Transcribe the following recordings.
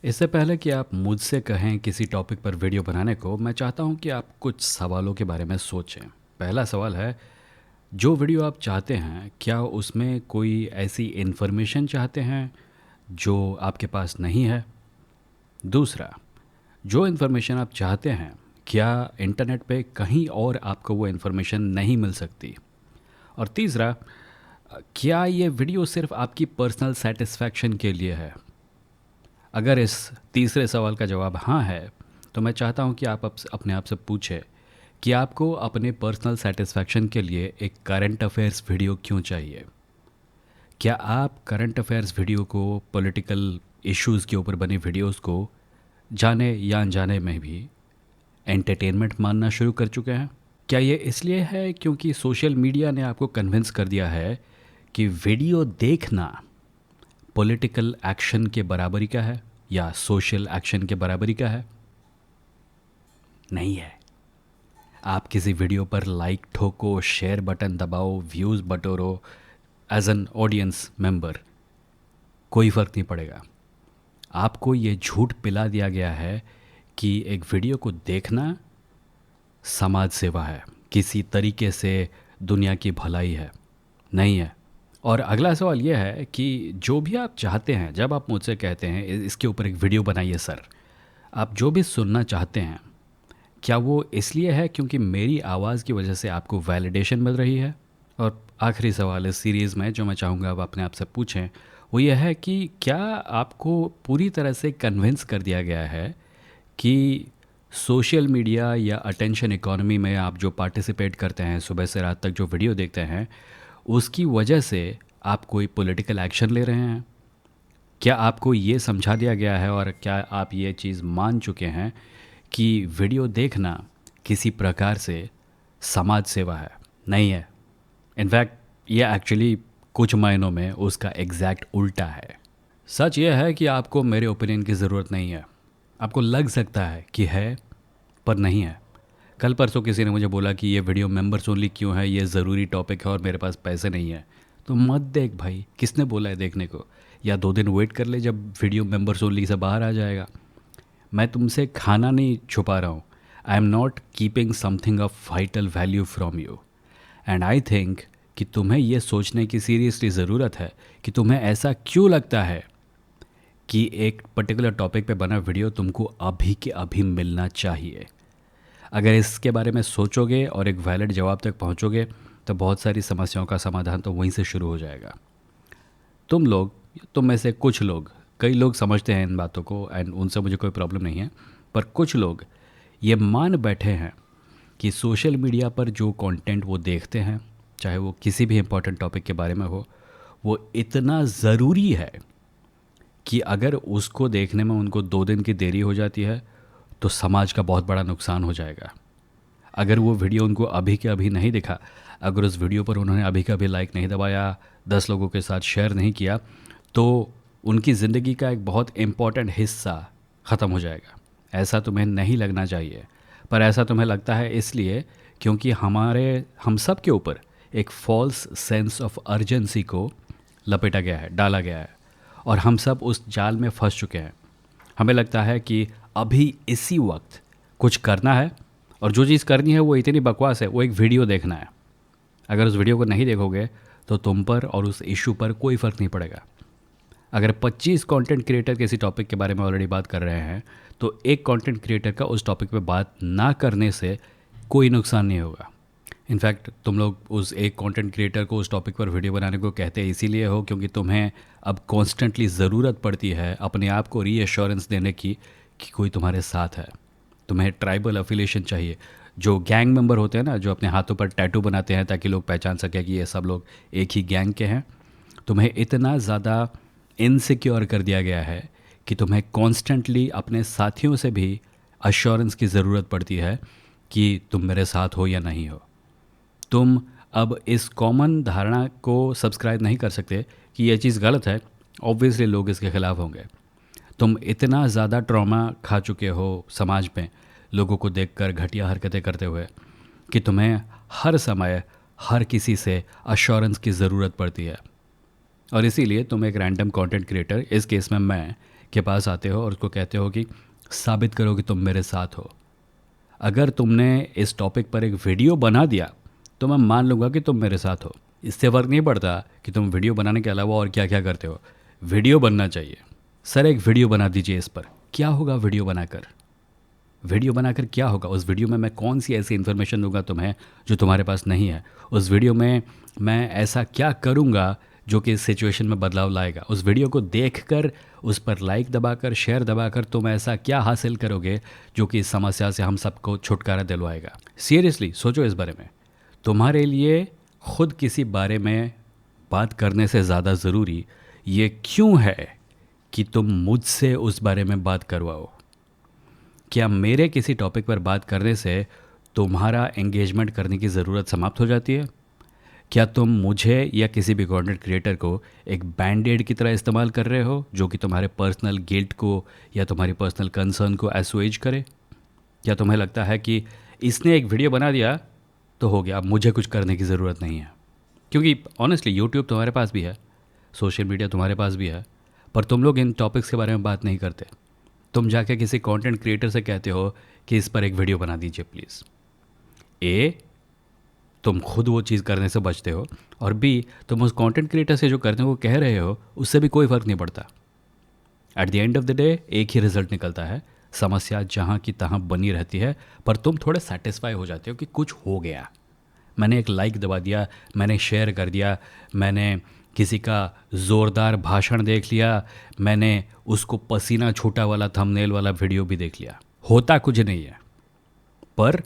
इससे पहले कि आप मुझसे कहें किसी टॉपिक पर वीडियो बनाने को, मैं चाहता हूं कि आप कुछ सवालों के बारे में सोचें। पहला सवाल है, जो वीडियो आप चाहते हैं, क्या उसमें कोई ऐसी इन्फॉर्मेशन चाहते हैं जो आपके पास नहीं है? दूसरा, जो इन्फॉर्मेशन आप चाहते हैं, क्या इंटरनेट पे कहीं और आपको वो इन्फॉर्मेशन नहीं मिल सकती? और तीसरा, क्या ये वीडियो सिर्फ आपकी पर्सनल सेटिस्फैक्शन के लिए है? अगर इस तीसरे सवाल का जवाब हाँ है, तो मैं चाहता हूँ कि आप अपने आप से पूछें कि आपको अपने पर्सनल सेटिस्फैक्शन के लिए एक करंट अफेयर्स वीडियो क्यों चाहिए। क्या आप करंट अफेयर्स वीडियो को, पॉलिटिकल इश्यूज़ के ऊपर बने वीडियोस को जाने या अनजाने में भी एंटरटेनमेंट मानना शुरू कर चुके हैं? क्या ये इसलिए है क्योंकि सोशल मीडिया ने आपको कन्विंस कर दिया है कि वीडियो देखना पॉलिटिकल एक्शन के बराबरी का है या सोशल एक्शन के बराबरी का है? नहीं है। आप किसी वीडियो पर लाइक ठोको, शेयर बटन दबाओ, व्यूज़ बटोरो, एज एन ऑडियंस मेंबर, कोई फ़र्क नहीं पड़ेगा। आपको ये झूठ पिला दिया गया है कि एक वीडियो को देखना समाज सेवा है, किसी तरीके से दुनिया की भलाई है। नहीं है। और अगला सवाल यह है कि जो भी आप चाहते हैं, जब आप मुझसे कहते हैं इसके ऊपर एक वीडियो बनाइए सर, आप जो भी सुनना चाहते हैं, क्या वो इसलिए है क्योंकि मेरी आवाज़ की वजह से आपको वैलिडेशन मिल रही है? और आखिरी सवाल इस सीरीज़ में जो मैं चाहूँगा आप अपने आप से पूछें, वो यह है कि क्या आपको पूरी तरह से कन्विंस कर दिया गया है कि सोशल मीडिया या अटेंशन इकोनॉमी में आप जो पार्टिसिपेट करते हैं, सुबह से रात तक जो वीडियो देखते हैं, उसकी वजह से आप कोई पॉलिटिकल एक्शन ले रहे हैं? क्या आपको ये समझा दिया गया है और क्या आप ये चीज़ मान चुके हैं कि वीडियो देखना किसी प्रकार से समाज सेवा है? नहीं है। इनफैक्ट ये एक्चुअली कुछ मायनों में उसका एग्जैक्ट उल्टा है। सच यह है कि आपको मेरे ओपिनियन की ज़रूरत नहीं है। आपको लग सकता है कि है, पर नहीं है। कल परसों किसी ने मुझे बोला कि ये वीडियो मेंबर्स ओनली क्यों है, ये ज़रूरी टॉपिक है और मेरे पास पैसे नहीं है। तो मत देख भाई, किसने बोला है देखने को? या 2 दिन वेट कर ले जब वीडियो मेंबर्स ओनली से बाहर आ जाएगा। मैं तुमसे खाना नहीं छुपा रहा हूँ। I am not keeping something of vital value from you. And I think कि तुम्हें ये सोचने की सीरियसली ज़रूरत है कि तुम्हें ऐसा क्यों लगता है कि एक पर्टिकुलर टॉपिक पे बना वीडियो तुमको अभी के अभी मिलना चाहिए। अगर इसके बारे में सोचोगे और एक वैलिड जवाब तक पहुंचोगे, तो बहुत सारी समस्याओं का समाधान तो वहीं से शुरू हो जाएगा। तुम में से कुछ लोग, कई लोग समझते हैं इन बातों को एंड उनसे मुझे कोई प्रॉब्लम नहीं है, पर कुछ लोग ये मान बैठे हैं कि सोशल मीडिया पर जो कंटेंट वो देखते हैं, चाहे वो किसी भी इम्पोर्टेंट टॉपिक के बारे में हो, वो इतना ज़रूरी है कि अगर उसको देखने में उनको 2 दिन की देरी हो जाती है तो समाज का बहुत बड़ा नुकसान हो जाएगा। अगर वो वीडियो उनको अभी के अभी नहीं दिखा, अगर उस वीडियो पर उन्होंने अभी का अभी लाइक नहीं दबाया, 10 लोगों के साथ शेयर नहीं किया, तो उनकी ज़िंदगी का एक बहुत इम्पॉर्टेंट हिस्सा ख़त्म हो जाएगा। ऐसा तुम्हें नहीं लगना चाहिए, पर ऐसा तुम्हें लगता है इसलिए क्योंकि हम सब के ऊपर एक फॉल्स सेंस ऑफ अर्जेंसी को लपेटा गया है, डाला गया है, और हम सब उस जाल में फंस चुके हैं। हमें लगता है कि अभी इसी वक्त कुछ करना है, और जो चीज़ करनी है वो इतनी बकवास है, वो एक वीडियो देखना है। अगर उस वीडियो को नहीं देखोगे तो तुम पर और उस इशू पर कोई फ़र्क नहीं पड़ेगा। अगर 25 कंटेंट क्रिएटर किसी टॉपिक के बारे में ऑलरेडी बात कर रहे हैं, तो एक कंटेंट क्रिएटर का उस टॉपिक पे बात ना करने से कोई नुकसान नहीं होगा। इनफैक्ट तुम लोग उस एक कंटेंट क्रिएटर को उस टॉपिक पर वीडियो बनाने को कहते हैं इसीलिए हो क्योंकि तुम्हें अब कॉन्स्टेंटली ज़रूरत पड़ती है अपने आप को रीअश्योरेंस देने की कि कोई तुम्हारे साथ है। तुम्हें ट्राइबल अफिलिएशन चाहिए। जो गैंग मेंबर होते हैं ना, जो अपने हाथों पर टैटू बनाते हैं ताकि लोग पहचान सकें कि ये सब लोग एक ही गैंग के हैं, तुम्हें इतना ज़्यादा इनसिक्योर कर दिया गया है कि तुम्हें कॉन्स्टेंटली अपने साथियों से भी अश्योरेंस की ज़रूरत पड़ती है कि तुम मेरे साथ हो या नहीं हो। तुम अब इस कॉमन धारणा को सब्सक्राइब नहीं कर सकते कि यह चीज़ गलत है। ऑब्वियसली लोग इसके ख़िलाफ़ होंगे। तुम इतना ज़्यादा ट्रॉमा खा चुके हो समाज में, लोगों को देखकर घटिया हरकतें करते हुए, कि तुम्हें हर समय हर किसी से अश्योरेंस की ज़रूरत पड़ती है। और इसीलिए तुम एक रैंडम कंटेंट क्रिएटर, इस केस में मैं, के पास आते हो और उसको कहते हो कि साबित करो कि तुम मेरे साथ हो। अगर तुमने इस टॉपिक पर एक वीडियो बना दिया तो मैं मान लूँगा कि तुम मेरे साथ हो। इससे फ़र्क नहीं पड़ता कि तुम वीडियो बनाने के अलावा और क्या क्या करते हो, वीडियो बनना चाहिए। सर एक वीडियो बना दीजिए इस पर, क्या होगा वीडियो बनाकर? वीडियो बनाकर क्या होगा? उस वीडियो में मैं कौन सी ऐसी इन्फॉर्मेशन दूंगा तुम्हें जो तुम्हारे पास नहीं है? उस वीडियो में मैं ऐसा क्या करूंगा जो कि इस सिचुएशन में बदलाव लाएगा? उस वीडियो को देखकर, उस पर लाइक दबाकर, शेयर दबाकर तुम ऐसा क्या हासिल करोगे जो कि इस समस्या से हम सबको छुटकारा दिलवाएगा? सीरियसली सोचो इस बारे में। तुम्हारे लिए खुद किसी बारे में बात करने से ज़्यादा ज़रूरी ये क्यों है कि तुम मुझसे उस बारे में बात करवाओ? क्या मेरे किसी टॉपिक पर बात करने से तुम्हारा एंगेजमेंट करने की ज़रूरत समाप्त हो जाती है? क्या तुम मुझे या किसी भी कंटेंट क्रिएटर को एक बैंडेड की तरह इस्तेमाल कर रहे हो जो कि तुम्हारे पर्सनल गिल्ट को या तुम्हारी पर्सनल कंसर्न को एसुएज करे? क्या तुम्हें लगता है कि इसने एक वीडियो बना दिया तो हो गया, अब मुझे कुछ करने की ज़रूरत नहीं है? क्योंकि ऑनेस्टली यूट्यूब तुम्हारे पास भी है, सोशल मीडिया तुम्हारे पास भी है, पर तुम लोग इन टॉपिक्स के बारे में बात नहीं करते। तुम जाके किसी कंटेंट क्रिएटर से कहते हो कि इस पर एक वीडियो बना दीजिए प्लीज़। ए, तुम खुद वो चीज़ करने से बचते हो, और बी, तुम उस कंटेंट क्रिएटर से जो करने को कह रहे हो उससे भी कोई फ़र्क नहीं पड़ता। At the end of the day एक ही रिजल्ट निकलता है, समस्या जहाँ की तहाँ बनी रहती है, पर तुम थोड़े सेटिस्फाई हो जाते हो कि कुछ हो गया। मैंने एक लाइक दबा दिया, मैंने शेयर कर दिया, मैंने किसी का ज़ोरदार भाषण देख लिया, मैंने उसको पसीना छूटा वाला थंबनेल वाला वीडियो भी देख लिया। होता कुछ नहीं है, पर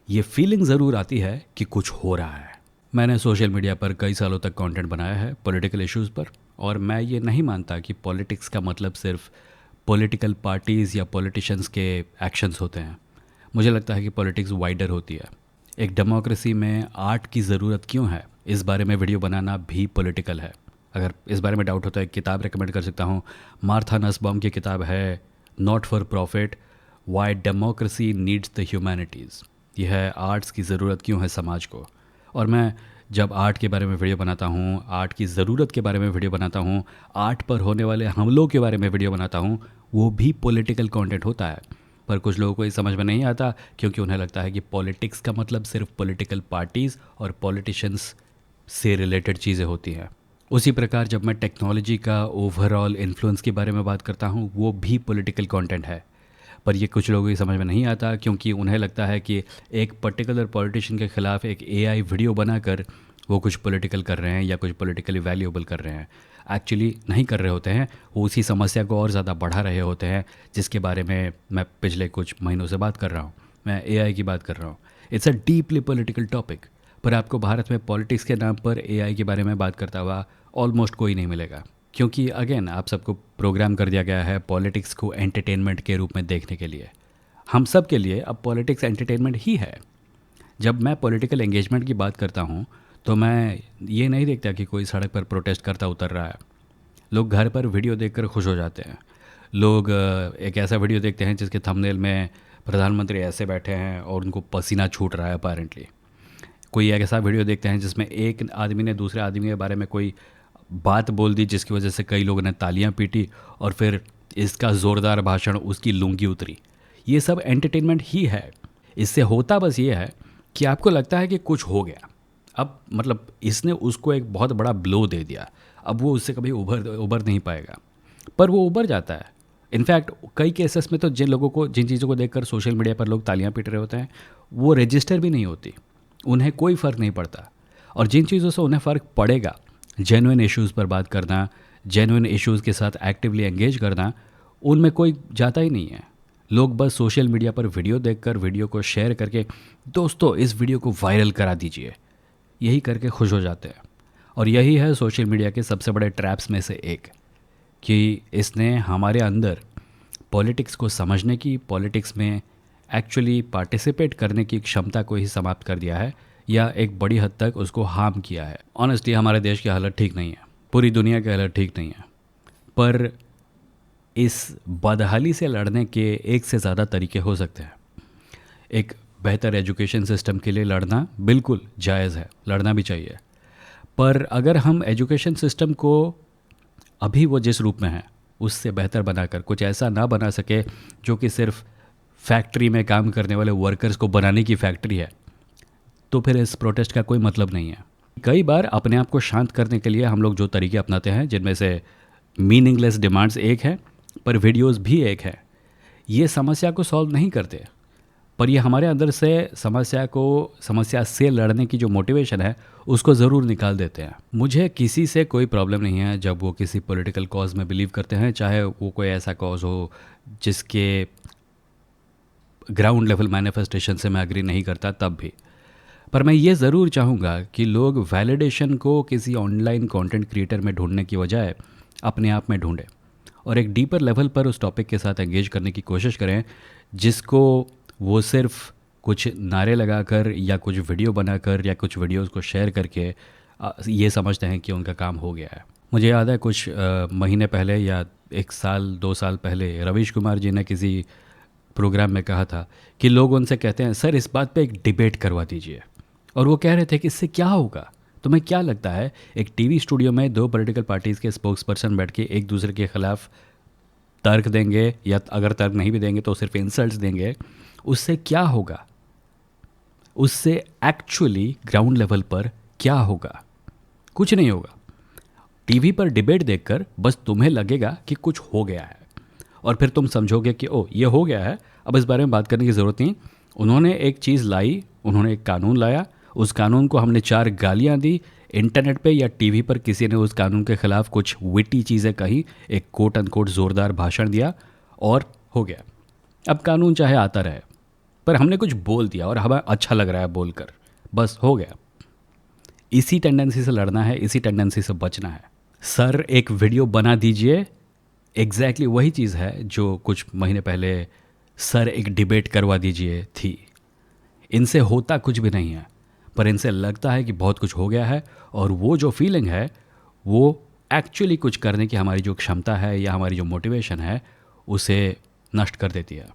ये फीलिंग ज़रूर आती है कि कुछ हो रहा है। मैंने सोशल मीडिया पर कई सालों तक कंटेंट बनाया है पॉलिटिकल इश्यूज़ पर, और मैं ये नहीं मानता कि पॉलिटिक्स का मतलब सिर्फ पॉलिटिकल पार्टीज़ या पॉलिटिशियंस के एक्शंस होते हैं। मुझे लगता है कि पॉलिटिक्स वाइडर होती है। एक डेमोक्रेसी में आर्ट की ज़रूरत क्यों है, इस बारे में वीडियो बनाना भी पॉलिटिकल है। अगर इस बारे में डाउट होता है, किताब रेकमेंड कर सकता हूँ। मार्था नसबॉम की किताब है not for profit, Y democracy needs the humanities. यह है आर्ट्स की ज़रूरत क्यों है समाज को। और मैं जब आर्ट के बारे में वीडियो बनाता हूँ, आर्ट की ज़रूरत के बारे में वीडियो बनाता हूँ, आर्ट पर होने वाले हमलों के बारे में वीडियो बनाता हूँ, वो भी पॉलिटिकल कंटेंट होता है। पर कुछ लोगों को ये समझ में नहीं आता, क्योंकि उन्हें लगता है कि पॉलिटिक्स का मतलब सिर्फ पॉलिटिकल पार्टीज़ और पॉलिटिशियंस से रिलेटेड चीज़ें होती हैं। उसी प्रकार जब मैं टेक्नोलॉजी का ओवरऑल इन्फ्लुएंस के बारे में बात करता हूँ, वो भी पॉलिटिकल कंटेंट है। पर ये कुछ लोगों की समझ में नहीं आता, क्योंकि उन्हें लगता है कि एक पर्टिकुलर पॉलिटिशियन के ख़िलाफ़ एक एआई वीडियो बनाकर वो कुछ पॉलिटिकल कर रहे हैं या कुछ पॉलिटिकली वैल्यूएबल कर रहे हैं। एक्चुअली नहीं कर रहे होते हैं, वो उसी समस्या को और ज़्यादा बढ़ा रहे होते हैं जिसके बारे में मैं पिछले कुछ महीनों से बात कर रहा हूँ। मैं एआई की बात कर रहा हूँ। It's a deeply political topic, पर आपको भारत में पॉलिटिक्स के नाम पर एआई के बारे में बात करता हुआ ऑलमोस्ट कोई नहीं मिलेगा। क्योंकि अगेन आप सबको प्रोग्राम कर दिया गया है पॉलिटिक्स को एंटरटेनमेंट के रूप में देखने के लिए। हम सब के लिए अब पॉलिटिक्स एंटरटेनमेंट ही है। जब मैं पॉलिटिकल एंगेजमेंट की बात करता हूँ तो मैं ये नहीं देखता कि कोई सड़क पर प्रोटेस्ट करता उतर रहा है। लोग घर पर वीडियो देखकर खुश हो जाते हैं। लोग एक ऐसा वीडियो देखते हैं जिसके थंबनेल में प्रधानमंत्री ऐसे बैठे हैं और उनको पसीना छूट रहा है अपेरेंटली। कोई एक ऐसा वीडियो देखते हैं जिसमें एक आदमी ने दूसरे आदमी के बारे में कोई बात बोल दी जिसकी वजह से कई लोगों ने तालियां पीटी, और फिर इसका ज़ोरदार भाषण उसकी लुंगी उतरी। ये सब एंटरटेनमेंट ही है। इससे होता बस ये है कि आपको लगता है कि कुछ हो गया, अब मतलब इसने उसको एक बहुत बड़ा ब्लो दे दिया, अब वो उससे कभी उबर नहीं पाएगा। पर वो उबर जाता है। इनफैक्ट कई केसेस में तो जिन चीज़ों को देखकर सोशल मीडिया पर लोग तालियां पीट रहे होते हैं, वो रजिस्टर भी नहीं होती, उन्हें कोई फ़र्क नहीं पड़ता। और जिन चीज़ों से उन्हें फ़र्क पड़ेगा, जेन्युइन इश्यूज़ पर बात करना, जेन्युइन इश्यूज़ के साथ एक्टिवली एंगेज करना, उनमें कोई जाता ही नहीं है। लोग बस सोशल मीडिया पर वीडियो देखकर, वीडियो को शेयर करके, दोस्तों इस वीडियो को वायरल करा दीजिए, यही करके खुश हो जाते हैं। और यही है सोशल मीडिया के सबसे बड़े ट्रैप्स में से एक, कि इसने हमारे अंदर पॉलिटिक्स को समझने की, पॉलिटिक्स में एक्चुअली पार्टिसिपेट करने की क्षमता को ही समाप्त कर दिया है, या एक बड़ी हद तक उसको हार्म किया है। ऑनेस्टली हमारे देश की हालत ठीक नहीं है, पूरी दुनिया की हालत ठीक नहीं है। पर इस बदहाली से लड़ने के एक से ज़्यादा तरीके हो सकते हैं। एक बेहतर एजुकेशन सिस्टम के लिए लड़ना बिल्कुल जायज़ है, लड़ना भी चाहिए। पर अगर हम एजुकेशन सिस्टम को अभी वो जिस रूप में है उससे बेहतर बनाकर कुछ ऐसा ना बना सके जो कि सिर्फ फैक्ट्री में काम करने वाले वर्कर्स को बनाने की फैक्ट्री है, तो फिर इस प्रोटेस्ट का कोई मतलब नहीं है। कई बार अपने आप को शांत करने के लिए हम लोग जो तरीके अपनाते हैं, जिनमें से मीनिंगलेस डिमांड्स एक है पर वीडियोस भी एक है, ये समस्या को सॉल्व नहीं करते, पर ये हमारे अंदर से समस्या से लड़ने की जो मोटिवेशन है उसको ज़रूर निकाल देते हैं। मुझे किसी से कोई प्रॉब्लम नहीं है जब वो किसी पॉलिटिकल कॉज में बिलीव करते हैं, चाहे वो कोई ऐसा कॉज हो जिसके ग्राउंड लेवल मैनिफेस्टेशन से मैं एग्री नहीं करता तब भी। पर मैं ये ज़रूर चाहूँगा कि लोग वैलिडेशन को किसी ऑनलाइन कंटेंट क्रिएटर में ढूंढने की बजाय अपने आप में ढूंढें और एक डीपर लेवल पर उस टॉपिक के साथ एंगेज करने की कोशिश करें, जिसको वो सिर्फ कुछ नारे लगाकर या कुछ वीडियो बनाकर या कुछ वीडियोस को शेयर करके ये समझते हैं कि उनका काम हो गया है। मुझे याद है कुछ महीने पहले या 1 साल 2 साल पहले रवीश कुमार जी ने किसी प्रोग्राम में कहा था कि लोग उनसे कहते हैं सर इस बात पे एक डिबेट करवा दीजिए, और वो कह रहे थे कि इससे क्या होगा। तुम्हें क्या लगता है एक टीवी स्टूडियो में 2 पॉलिटिकल पार्टीज़ के स्पोक्स पर्सन बैठ के एक दूसरे के ख़िलाफ़ तर्क देंगे, या अगर तर्क नहीं भी देंगे तो सिर्फ इंसल्ट्स देंगे, उससे क्या होगा? उससे एक्चुअली ग्राउंड लेवल पर क्या होगा? कुछ नहीं होगा। टीवी पर डिबेट देखकर बस तुम्हें लगेगा कि कुछ हो गया है, और फिर तुम समझोगे कि ओ ये हो गया है, अब इस बारे में बात करने की ज़रूरत नहीं। उन्होंने एक चीज़ लाई, उन्होंने एक कानून लाया, उस कानून को हमने 4 गालियाँ दी, इंटरनेट पे या टीवी पर किसी ने उस कानून के ख़िलाफ़ कुछ विटी चीज़ें कही, एक कोट अनकोट ज़ोरदार भाषण दिया और हो गया। अब कानून चाहे आता रहे, पर हमने कुछ बोल दिया और हमें अच्छा लग रहा है बोलकर, बस हो गया। इसी टेंडेंसी से लड़ना है, इसी टेंडेंसी से बचना है। सर एक वीडियो बना दीजिए, एग्जैक्टली वही चीज़ है जो कुछ महीने पहले सर एक डिबेट करवा दीजिए थी। इनसे होता कुछ भी नहीं है, पर इनसे लगता है कि बहुत कुछ हो गया है, और वो जो फीलिंग है वो एक्चुअली कुछ करने की हमारी जो क्षमता है या हमारी जो मोटिवेशन है उसे नष्ट कर देती है।